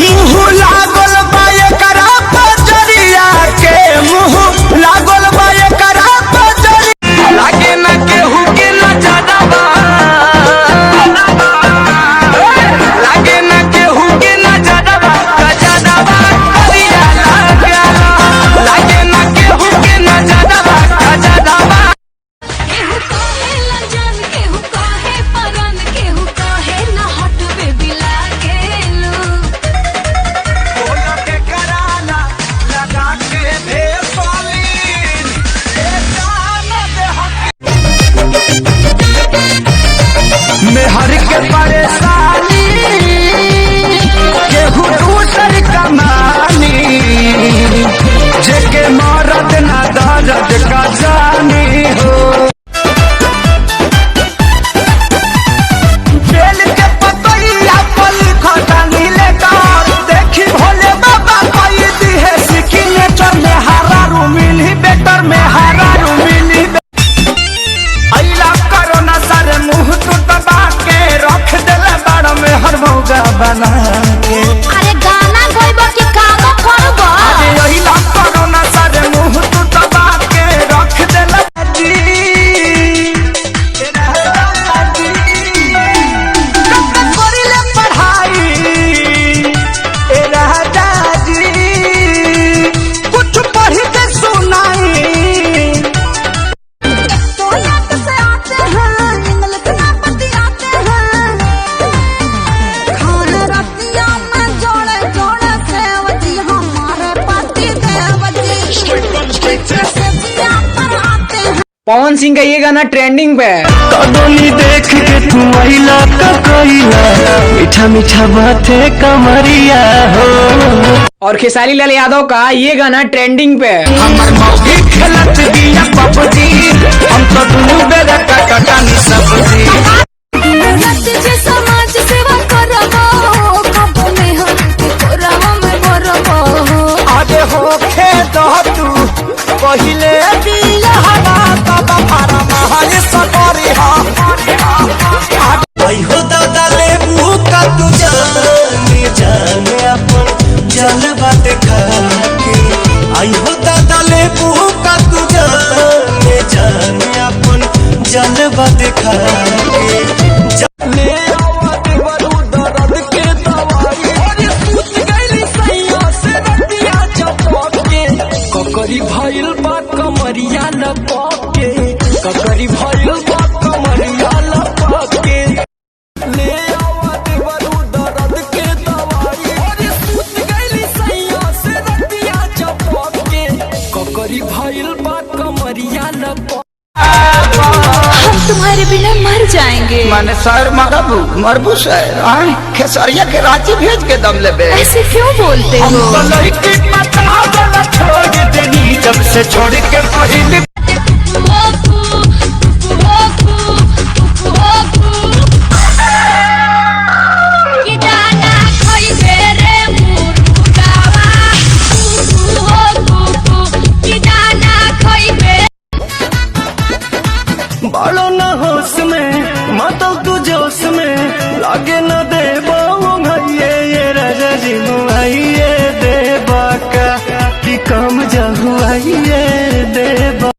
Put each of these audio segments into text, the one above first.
मुँह लागल बा एकरा पजरिया के, मुँह लागल बा एकरा पजरिया। लागे ना केहू के नजरवा, लागे ना केहू के नजरवा, गजरवा करिया लागेला। लागे ना केहू के नजरवा, गजरवा। केहू काहे लजन, केहू काहे परन, केहू काहे ना हटबे बिला गेलू। बोला के कराना लगा के भेसोलीन, ए जान दे हक मेहर के परेशानी, केहू दूसर कमानी, जेके मरद ना दर्द का जानी हो। बेल के पतैया पर खटानी लेकर, देखी भोले बाबा कई दी है सिग्नेचर में हरा रूमिली बेटर में हरा रूमिली। अइला कोरोना सारे मुंह तो दबा के रख देले बाड़ में हर मौगा बना के। अरे गाना गइबो कि काम करबो? अरे अइला कोरोना सारे मुंह तो दबा के रख देले जी। तेरा जी कब तक करिले पढ़ाई ए राजा जी, कुछ पढ़ के सुनाई। सोनियत से आते हैं, इंग्लिश ना बतियाते हैं। खाना रतिया में जोड़े जोड़े सेवजी, हमारे पति देवजी सब्जियां पर आते हैं। पवन सिंह का ये गाना ट्रेंडिंग पे है। कदोली देख के तू आइला का कइला, मीठा मीठा बाते कमरिया हो। और खेसारी लाल यादव का ये गाना ट्रेंडिंग पे है। हमर मौगी खेलत दिया पबजी, हम तो दुनू बेरा कटानी सब्जी। रत जे समाज सेवा करबो, कब में हम के कोरवा में बरबो। आगे हो खेद तू पहिले दिया हवा तब फारा महल सफरी हा। आई हो दादा ले मुका तू जाने जाने अपन जलवा देखा के। आई हो दादा ले मुका तू जाने जाने अपन जलवा देखा के। ले आवत बरू दर्द के दवाई, अरे सूत गइली सैया से रतिया चपक के। ककरी भइल बा कमरिया लपक के, ककरी भइल बा कमरिया लपक के। ले आवत बरू दर्द के दवाई, अरे सूत गइली सैया से रतिया चपक के। ककरी भइल बा कमरिया लपक। हम तुम्हारे बिना मर जाएंगे। माने सर मरबू मरबू सर खेसरिया के रांची भेज के दम लेबे। ऐसे क्यों बोलते हो? लड़की वाला छोड़ देनी जब से छोड़ के पहले। बालो न होश में मतल तू जोश में, लागे न दे भैये ये राजा जी मुआइए दे बाका कि कम जहुआइए दे बा।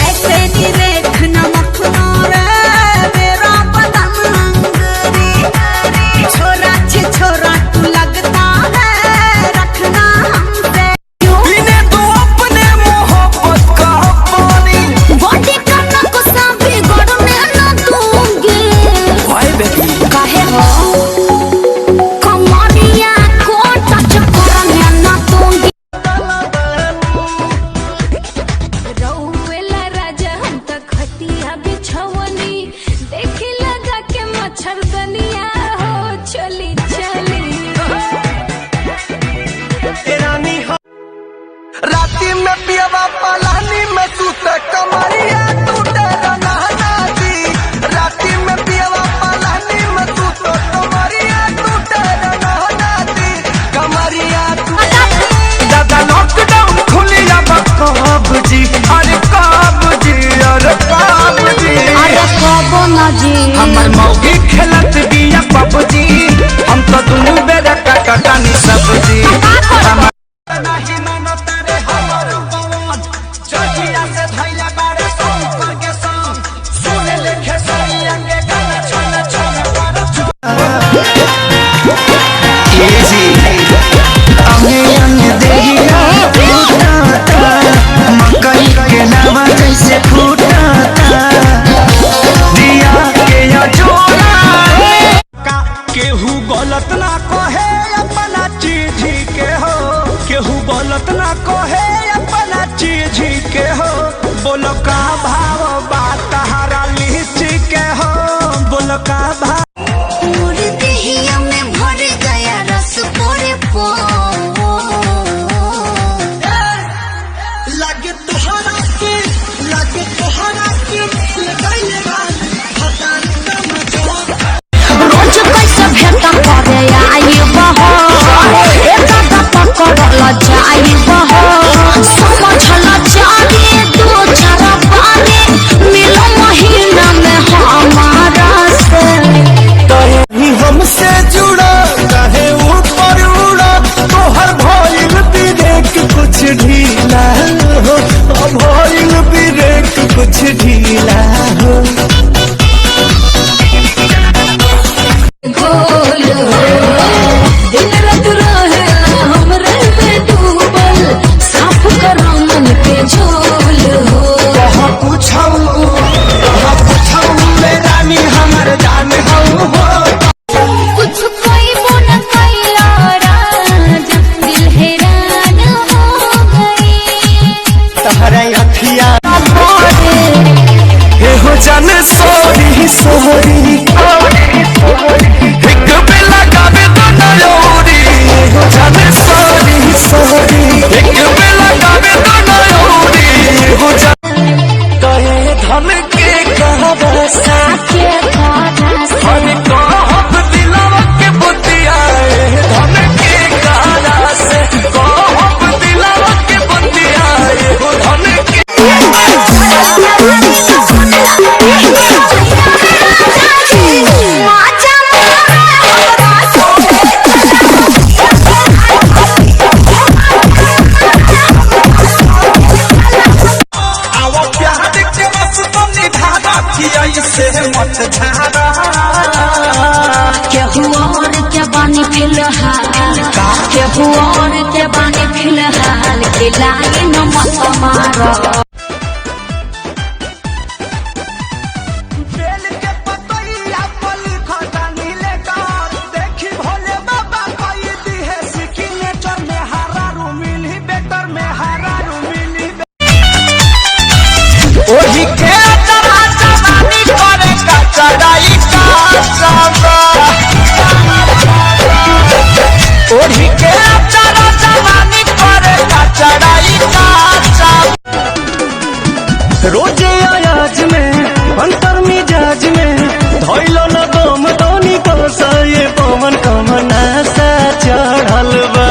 ऐसे नहीं देखना मखना रे मेरा बदन अंगरी, छोरा छे छोरा तू लगता है रखना हमसे। पीने तो अपने मोहब्बत का पानी, बॉडी का ना गुस्सा बिगड़ने न दूंगी। भाई बेटी काहे हो कमरिया को टच करने न दूंगी। रउएला राजा हम तक खटिया बिछवनी, देखी लगा के मच्छरदनिया हो चली चली। रानी हो राती में पियवा पलानी में सूते कमरिया टूटे रनाना जी। राती में पियवा पलानी में सूते कमरिया टूटे रनाना जी। कमरिया टूटे दादा लॉकडाउन खुली अब कब जी, अरे कब जी, अरे कब जी। अरे कबो न जी हमर मौगी खेलत बिया सब्जी नहीं मानो तारे हमर पवन जहिया से धैला बारे संग के संग सुन लेखे सही अंगे गाना छन छन कर अंगे अंगे देहिया फूटाता मकई के लावा जैसे फूटाता दिया के या जोड़ा केहू गलत ना कहे अपना चीज के हो केहू गलत ना कहे अपना चीज के हो बोलो का भाव बात तहारा लीची के हो बोलो का भाव पूरी देहिया में भर गया रस पूरे पो लगे तोहरा के लगाइलेगा हटाने का मजा रोज कैसे भेंटा करे आई बहो एक पकड़ल जाई बहो समझल जागे दो चार बारे मिलो महीना में हमारा से ही हमसे जुड़ा चाहे ऊपर उड़ा तोहर भइल ब्रेक कुछ ढीला हो भइल ब्रेक कुछ ढीला हो गोल दिन रात रहे हमरे पे डूबल साफ करो मन के झोल हो कहाँ पूछाऊ ले रानी हमर जान हो कुछ कोई मन कैला राजा दिल हैरान हो गई तहरा अखिया हे हो जान सोरी सोरी एक बेला गावे तो नयोरी हो जान सोरी सोरी एक बेला गावे तो नयोरी हो जान कहे धन के कहबा के खाना धन कहब दिलवा के बुतिया धन के कहला से कहब दिलवा के बुतिया हो धन के आवा प्यार के बस तुम निभाना किया से मत झाड़ा केहू और के बानी फिलहाल केहू और के बानी फिलहाल खिलाए न मत मारो बेल के पतैया पल खटानी लेकर देखी भोले बाबा कई दी है सिग्नेचर में हरा रूमिल ही बेटर में हरा रूमिल ही ओही के तरा जवानी करे का चढ़ाई का साबा ओही के तरा जवानी करे का चढ़ाई का साबा रोजे आयाज में अंतर मिजाज में धैलो न दम दोनी को सा ये पवन कमना सा चढ़ल बा